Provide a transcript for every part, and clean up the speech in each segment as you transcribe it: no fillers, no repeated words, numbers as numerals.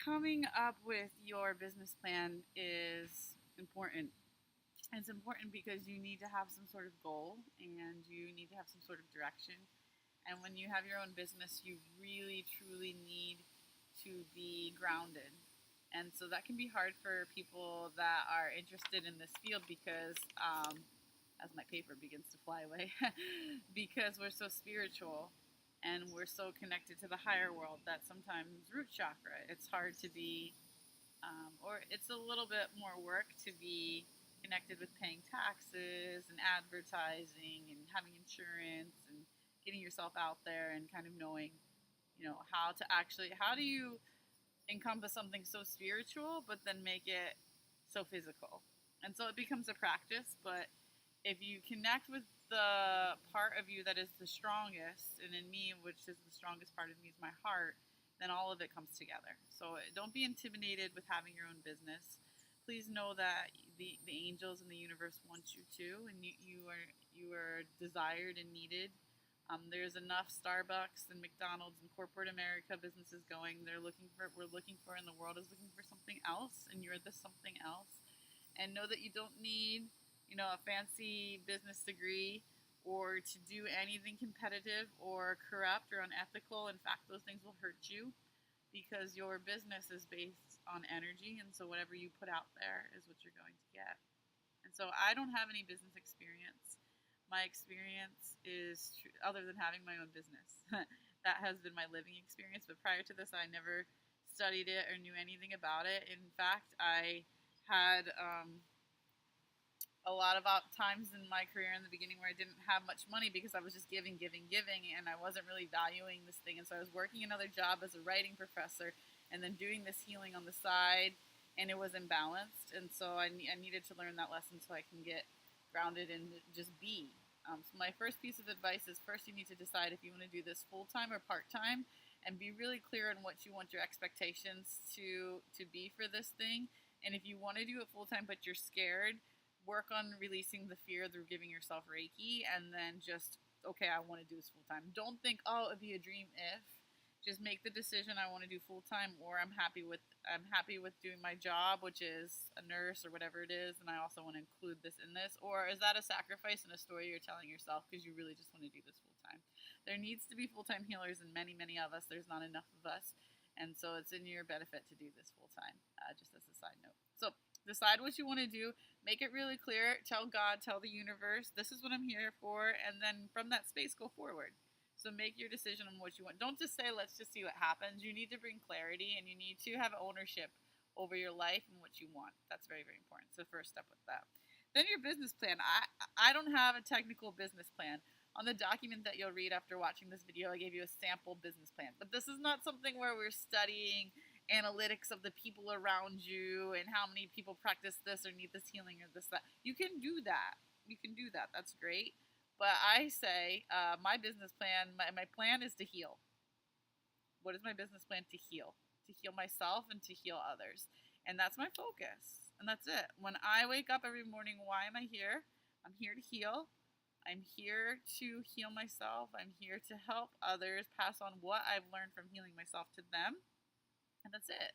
coming up with your business plan is important. It's important because you need to have some sort of goal and you need to have some sort of direction. And when you have your own business, you really, truly need to be grounded. And so that can be hard for people that are interested in this field because, as my paper begins to fly away, because we're so spiritual and we're so connected to the higher world that sometimes root chakra, it's hard to be, or it's a little bit more work to be connected with paying taxes and advertising and having insurance and getting yourself out there and kind of knowing, how do you encompass something so spiritual but then make it so physical. And so it becomes a practice, but if you connect with the part of you that is the strongest, and in me, which is the strongest part of me, is my heart, then all of it comes together. So don't be intimidated with having your own business. Please know that the angels in the universe want you to, and you are desired and needed. There's enough Starbucks and McDonald's and corporate America businesses going. We're looking for, and the world is looking for something else, and you're the something else. And know that you don't need, a fancy business degree or to do anything competitive or corrupt or unethical. In fact, those things will hurt you because your business is based on energy, and so whatever you put out there is what you're going to get. And so I don't have any business experience. My experience is, other than having my own business, that has been my living experience. But prior to this, I never studied it or knew anything about it. In fact, I had a lot of times in my career in the beginning where I didn't have much money because I was just giving, and I wasn't really valuing this thing. And so I was working another job as a writing professor and then doing this healing on the side, and it was imbalanced. And so I needed to learn that lesson so I can get grounded and just be. So my first piece of advice is first you need to decide if you want to do this full-time or part-time, and be really clear on what you want your expectations to be for this thing. And if you want to do it full-time but you're scared, work on releasing the fear through giving yourself Reiki, and then just, okay, I want to do this full-time. Don't think, oh, it'd be a dream if. Just make the decision, I want to do full-time, or I'm happy with doing my job, which is a nurse or whatever it is, and I also want to include this in this. Or is that a sacrifice and a story you're telling yourself because you really just want to do this full-time? There needs to be full-time healers, and many, many of us. There's not enough of us. And so it's in your benefit to do this full-time, just as a side note. So decide what you want to do. Make it really clear. Tell God, tell the universe, this is what I'm here for. And then from that space, go forward. So make your decision on what you want. Don't just say, let's just see what happens. You need to bring clarity, and you need to have ownership over your life and what you want. That's very, very important. So first step with that. Then your business plan. I don't have a technical business plan. On the document that you'll read after watching this video, I gave you a sample business plan. But this is not something where we're studying analytics of the people around you and how many people practice this or need this healing or this, that. You can do that. You can do that. That's great. But I say my business plan, my plan is to heal. What is my business plan? To heal. To heal myself and to heal others. And that's my focus. And that's it. When I wake up every morning, why am I here? I'm here to heal. I'm here to heal myself. I'm here to help others pass on what I've learned from healing myself to them. And that's it.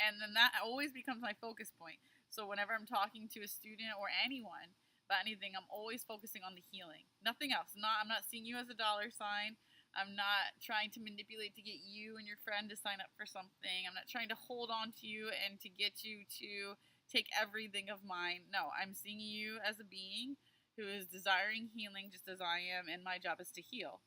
And then that always becomes my focus point. So whenever I'm talking to a student or anyone about anything, I'm always focusing on the healing. Nothing else. I'm not seeing you as a dollar sign. I'm not trying to manipulate to get you and your friend to sign up for something. I'm not trying to hold on to you and to get you to take everything of mine. No, I'm seeing you as a being who is desiring healing just as I am, and my job is to heal.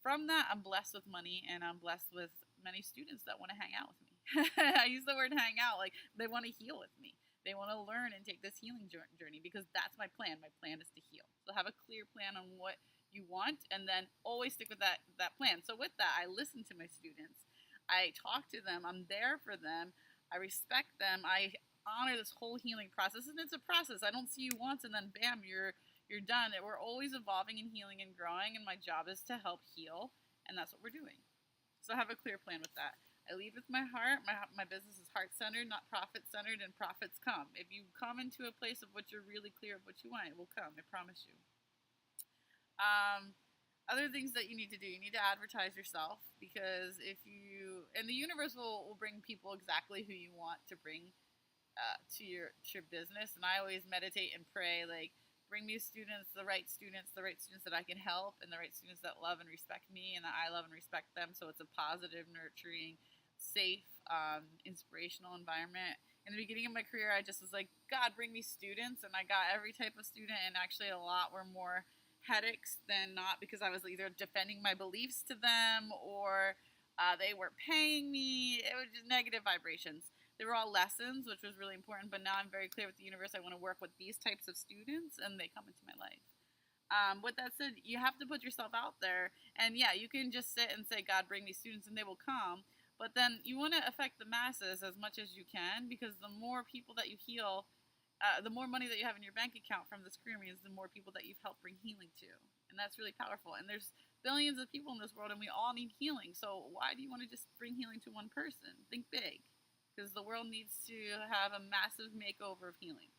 From that, I'm blessed with money, and I'm blessed with many students that want to hang out with me. I use the word hang out, like they want to heal with me. They want to learn and take this healing journey because that's my plan. My plan is to heal. So have a clear plan on what you want, and then always stick with that plan. So with that, I listen to my students. I talk to them. I'm there for them. I respect them. I honor this whole healing process, and it's a process. I don't see you once and then bam, you're done. We're always evolving and healing and growing, and my job is to help heal, and that's what we're doing. So have a clear plan with that. I lead with my heart. My business is heart-centered, not profit-centered, and profits come. If you come into a place of what you're really clear of what you want, it will come. I promise you. Other things that you need to do, you need to advertise yourself, because and the universe will bring people exactly who you want to bring to your business. And I always meditate and pray, like, bring me students that I can help, and the right students that love and respect me, and that I love and respect them. So it's a positive, nurturing, safe, inspirational environment. In the beginning of my career, I just was like, God, bring me students, and I got every type of student, and actually a lot were more headaches than not, because I was either defending my beliefs to them, or they weren't paying me. It was just negative vibrations. They were all lessons, which was really important, but now I'm very clear with the universe. I want to work with these types of students, and they come into my life. With that said, you have to put yourself out there. And yeah, you can just sit and say, God, bring me students, and they will come. But then you want to affect the masses as much as you can, because the more people that you heal, the more money that you have in your bank account from this career means the more people that you've helped bring healing to. And that's really powerful. And there's billions of people in this world, and we all need healing. So why do you want to just bring healing to one person? Think big. Because the world needs to have a massive makeover of healing.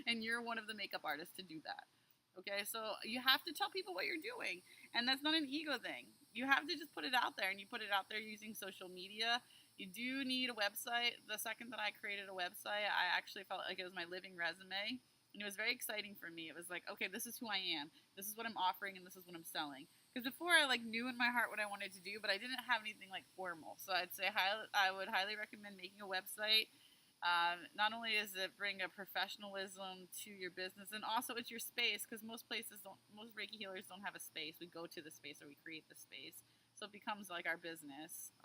And you're one of the makeup artists to do that. Okay, so you have to tell people what you're doing. And that's not an ego thing. You have to just put it out there, and you put it out there using social media. You do need a website. The second that I created a website, I actually felt like it was my living resume. And it was very exciting for me. It was like, okay, this is who I am. This is what I'm offering, and this is what I'm selling. Because before, I knew in my heart what I wanted to do, but I didn't have anything formal. So I'd say I would highly recommend making a website. Not only does it bring a professionalism to your business, and also it's your space, because most Reiki healers don't have a space. We go to the space, or we create the space. So it becomes like our business,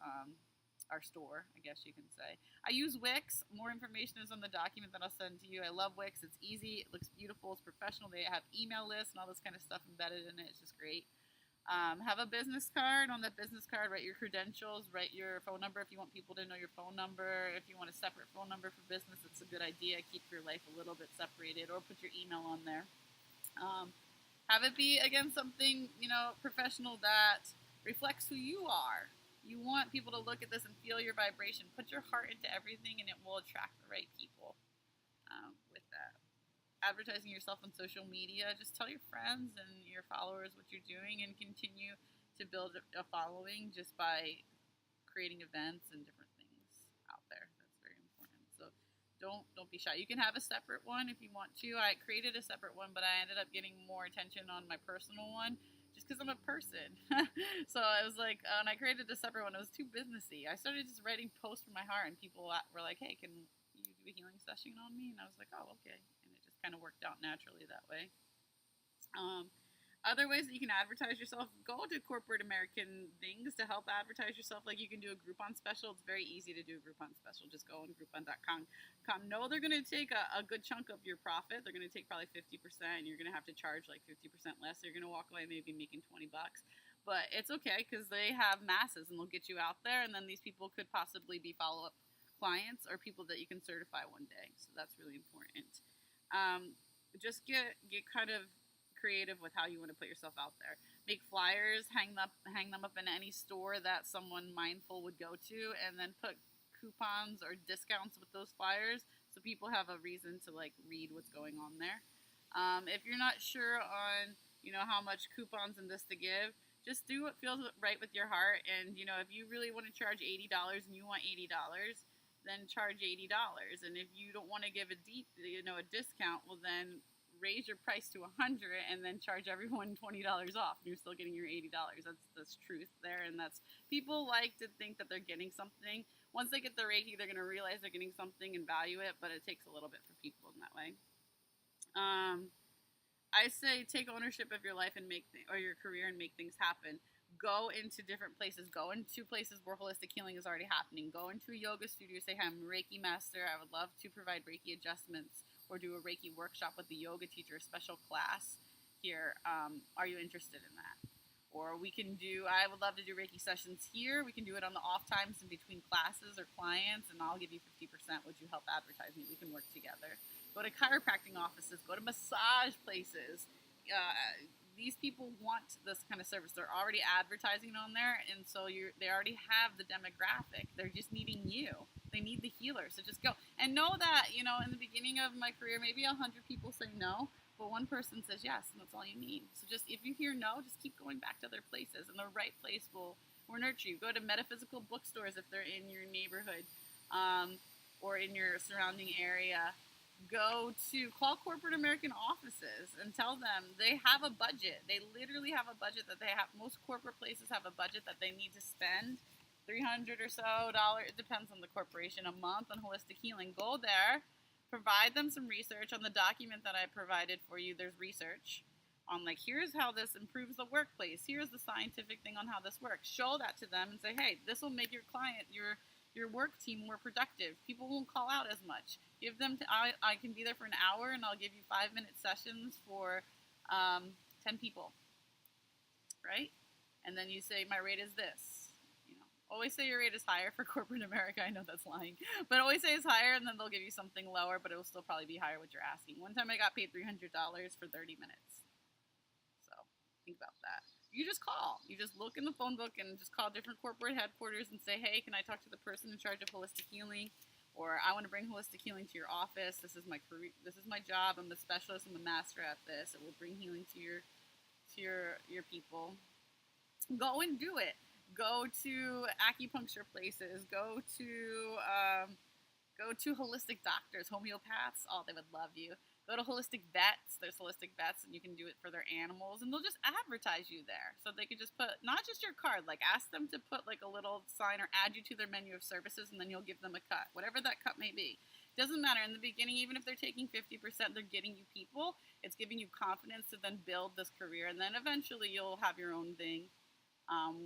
our store, I guess you can say. I use Wix. More information is on the document that I'll send to you. I love Wix. It's easy. It looks beautiful. It's professional. They have email lists and all this kind of stuff embedded in it. It's just great. Have a business card. On that business card, write your credentials, write your phone number if you want people to know your phone number. If you want a separate phone number for business, it's a good idea. Keep your life a little bit separated, or put your email on there. Have it be, again, something, professional that reflects who you are. You want people to look at this and feel your vibration. Put your heart into everything, and it will attract the right people. With that, advertising yourself on social media, just tell your friends and your followers what you're doing, and continue to build a following just by creating events and different things out there. That's very important. So don't be shy. You can have a separate one if you want to. I created a separate one, but I ended up getting more attention on my personal one, just because I'm a person. So I was like, when I created a separate one, it was too businessy. I started just writing posts from my heart, and people were like, hey, can you do a healing session on me? And I was like, oh, okay. And it just kind of worked out naturally that way. Other ways that you can advertise yourself, go to corporate American things to help advertise yourself. Like, you can do a Groupon special. It's very easy to do a Groupon special. Just go on Groupon.com. No, they're going to take a good chunk of your profit. They're going to take probably 50%, and you're going to have to charge 50% less. So you're going to walk away maybe making $20. But it's okay, because they have masses, and they'll get you out there. And then these people could possibly be follow-up clients, or people that you can certify one day. So that's really important. Just get kind of creative with how you want to put yourself out there. Make flyers, hang them up in any store that someone mindful would go to, and then put coupons or discounts with those flyers, so people have a reason to read what's going on there. If you're not sure on how much coupons and this to give, just do what feels right with your heart. And if you really want to charge $80 and you want $80, then charge $80. And if you don't want to give a discount, well, then raise your price to $100 and then charge everyone $20 off, and you're still getting your $80. That's truth there. And that's, people like to think that they're getting something. Once they get the Reiki, they're going to realize they're getting something and value it, but it takes a little bit for people in that way. I say take ownership of your life and or your career, and make things happen. Go into different places. Go into places where holistic healing is already happening. Go into a yoga studio. Say, hey, I'm a Reiki master. I would love to provide Reiki adjustments, or do a Reiki workshop with the yoga teacher, a special class here. Are you interested in that? Or I would love to do Reiki sessions here. We can do it on the off times in between classes or clients, and I'll give you 50%. Would you help advertise me? We can work together. Go to chiropractic offices. Go to massage places. These people want this kind of service. They're already advertising on there, and so they already have the demographic. They're just needing you. They need the healer. So just go. And know that, in the beginning of my career, maybe 100 people say no, But one person says yes, and that's all you need. So just if you hear no, just keep going back to other places, and the right place will nurture you. Go to metaphysical bookstores if they're in your neighborhood, or in your surrounding area. Call corporate American offices and tell them they have a budget. They literally have a budget that they have. Most corporate places have a budget that they need to spend $300 or so dollars. It depends on the corporation, a month on holistic healing. Go there, provide them some research on the document that I provided for you. There's research on, like, here's how this improves the workplace. Here's the scientific thing on how this works. Show that to them and say, hey, this will make your client, your work team more productive. People won't call out as much. Give them I can be there for an hour, and I'll give you 5-minute sessions for 10 people, right? And then you say, my rate is this. Always say your rate is higher for corporate America. I know that's lying, but always say it's higher, and then they'll give you something lower, but it will still probably be higher what you're asking. One time I got paid $300 for 30 minutes. So think about that. You just call. You just look in the phone book and just call different corporate headquarters and say, hey, can I talk to the person in charge of holistic healing? Or I want to bring holistic healing to your office. This is my career. This is my job. I'm a specialist. I'm a master at this. It will bring healing to your people. Go and do it. Go to acupuncture places. Go to holistic doctors, homeopaths. Oh, they would love you. Go to holistic vets. There's holistic vets, and you can do it for their animals, and they'll just advertise you there. So they could just put, not just your card, like ask them to put like a little sign or add you to their menu of services, and then you'll give them a cut, whatever that cut may be. Doesn't matter. In the beginning, even if they're taking 50%, they're getting you people. It's giving you confidence to then build this career, and then eventually you'll have your own thing,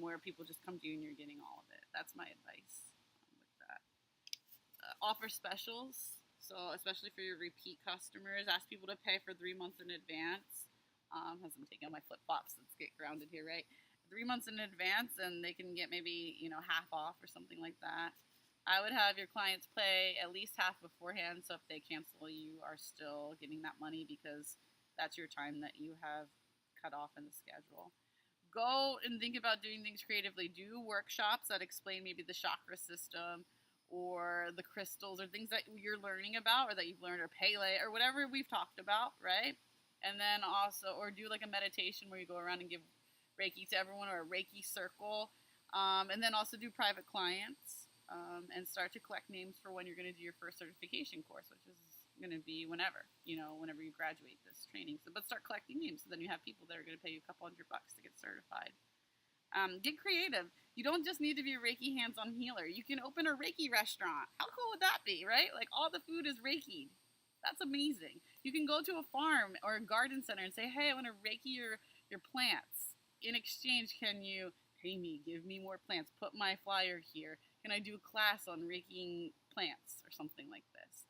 where people just come to you and you're getting all of it. That's my advice with that. Offer specials. So especially for your repeat customers, ask people to pay for 3 months in advance. As I'm taking out my flip-flops, let's get grounded here, right? 3 months in advance, and they can get maybe, half off or something like that. I would have your clients pay at least half beforehand, so if they cancel, you are still getting that money because that's your time that you have cut off in the schedule. Go and think about doing things creatively. Do workshops that explain maybe the chakra system, or the crystals, or things that you're learning about, or that you've learned, or Pele, or whatever we've talked about, right? And then also, or do like a meditation where you go around and give Reiki to everyone, or a Reiki circle. And then also do private clients, and start to collect names for when you're going to do your first certification course, which is going to be whenever you graduate this training. So, but start collecting names, so then you have people that are going to pay you a couple $100 to get certified. Get creative. You don't just need to be a Reiki hands-on healer. You can open a Reiki restaurant. How cool would that be, right? Like, all the food is Reiki. That's amazing. You can go to a farm or a garden center and say, hey, I want to Reiki your plants. In exchange, can you pay me, give me more plants, put my flyer here? Can I do a class on Reikiing plants or something like this?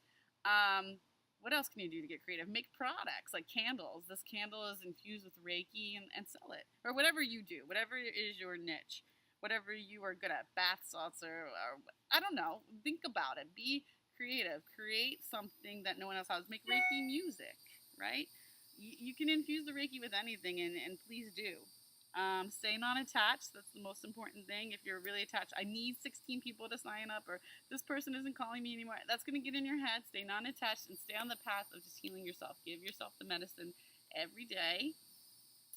What else can you do to get creative? Make products like candles. This candle is infused with Reiki, and sell it. Or whatever you do, whatever is your niche, whatever you are good at, bath salts, or I don't know. Think about it. Be creative. Create something that no one else has. Make Reiki music, right? You can infuse the Reiki with anything, and please do. Stay non-attached. That's the most important thing. If you're really attached, I need 16 people to sign up, or this person isn't calling me anymore. That's going to get in your head. Stay non-attached and stay on the path of just healing yourself. Give yourself the medicine every day,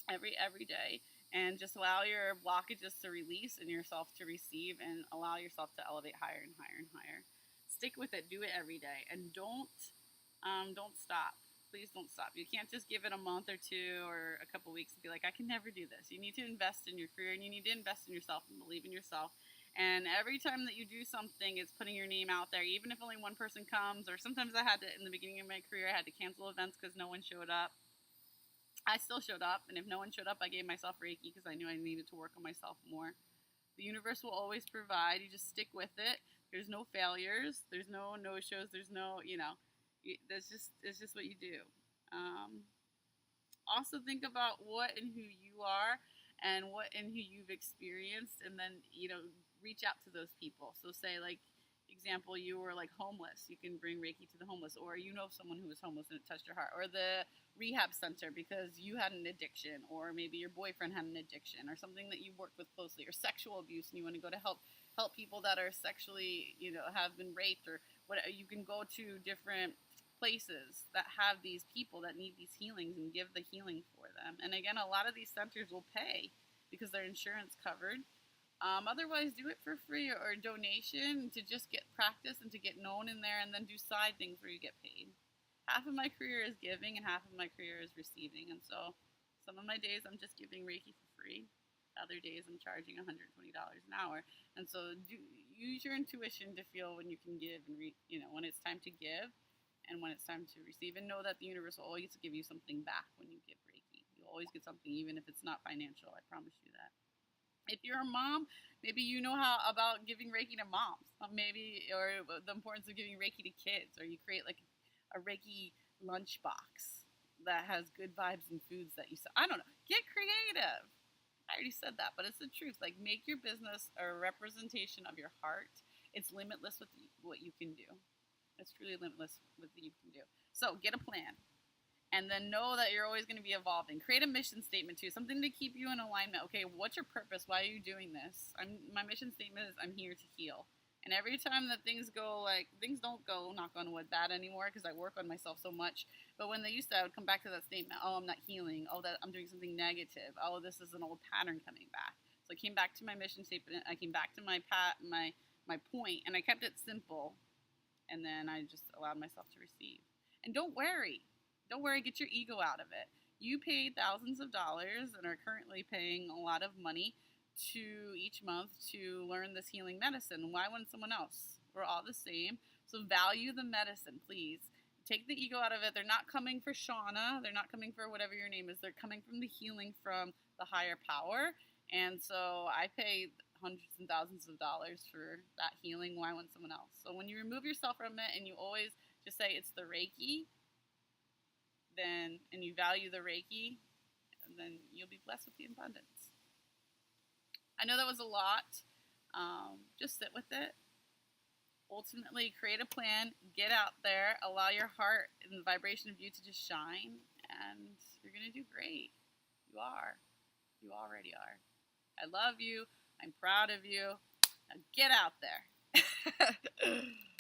every day, and just allow your blockages to release and yourself to receive, and allow yourself to elevate higher and higher and higher. Stick with it. Do it every day, and don't stop. Please don't stop. You can't just give it a month or two or a couple weeks and be like, I can never do this. You need to invest in your career, and you need to invest in yourself and believe in yourself. And every time that you do something, it's putting your name out there, even if only one person comes. Or sometimes I had to, in the beginning of my career, I had to cancel events because no one showed up. I still showed up, and if no one showed up, I gave myself Reiki because I knew I needed to work on myself more. The universe will always provide. You just stick with it. There's no failures. There's no no-shows. There's no, it's just what you do. Also think about what and who you are, and what and who you've experienced, and then, reach out to those people. So say, like, example, you were like homeless. You can bring Reiki to the homeless, or someone who was homeless and it touched your heart, or the rehab center because you had an addiction, or maybe your boyfriend had an addiction, or something that you worked with closely, or sexual abuse, and you want to go to help people that are sexually, have been raped, or what. You can go to different places that have these people that need these healings and give the healing for them. And again, a lot of these centers will pay because their insurance covered. Otherwise, do it for free or donation to just get practice and to get known in there, and then do side things where you get paid. Half of my career is giving and half of my career is receiving. And so some of my days I'm just giving Reiki for free. Other days I'm charging $120 an hour. And so use your intuition to feel when you can give and when it's time to give and when it's time to receive. And know that the universe will always give you something back when you give Reiki. You'll always get something, even if it's not financial. I promise you that. If you're a mom, maybe you know how about giving Reiki to moms, or the importance of giving Reiki to kids, or you create like a Reiki lunchbox that has good vibes and foods that you sell. I don't know. Get creative. I already said that, but it's the truth. Like, make your business a representation of your heart. It's limitless with what you can do. It's truly limitless with what you can do. So get a plan. And then know that you're always going to be evolving. Create a mission statement too, something to keep you in alignment. Okay, what's your purpose? Why are you doing this? My mission statement is I'm here to heal. And every time that things don't go, knock on wood, bad anymore, because I work on myself so much. But when they used to, I would come back to that statement. Oh, I'm not healing. Oh, that I'm doing something negative. Oh, this is an old pattern coming back. So I came back to my mission statement. I came back to my point, and I kept it simple. And then I just allowed myself to receive. And don't worry. Don't worry, get your ego out of it. You paid thousands of dollars and are currently paying a lot of money to each month to learn this healing medicine. Why wouldn't someone else? We're all the same. So value the medicine, please. Take the ego out of it. They're not coming for Shauna. They're not coming for whatever your name is. They're coming from the healing from the higher power. And so I paid hundreds and thousands of dollars for that healing. Why wouldn't someone else? So when you remove yourself from it and you always just say it's the Reiki, and you value the Reiki, and then you'll be blessed with the abundance. I know that was a lot. Just sit with it. Ultimately, create a plan. Get out there. Allow your heart and the vibration of you to just shine, and you're going to do great. You are. You already are. I love you. I'm proud of you. Now get out there.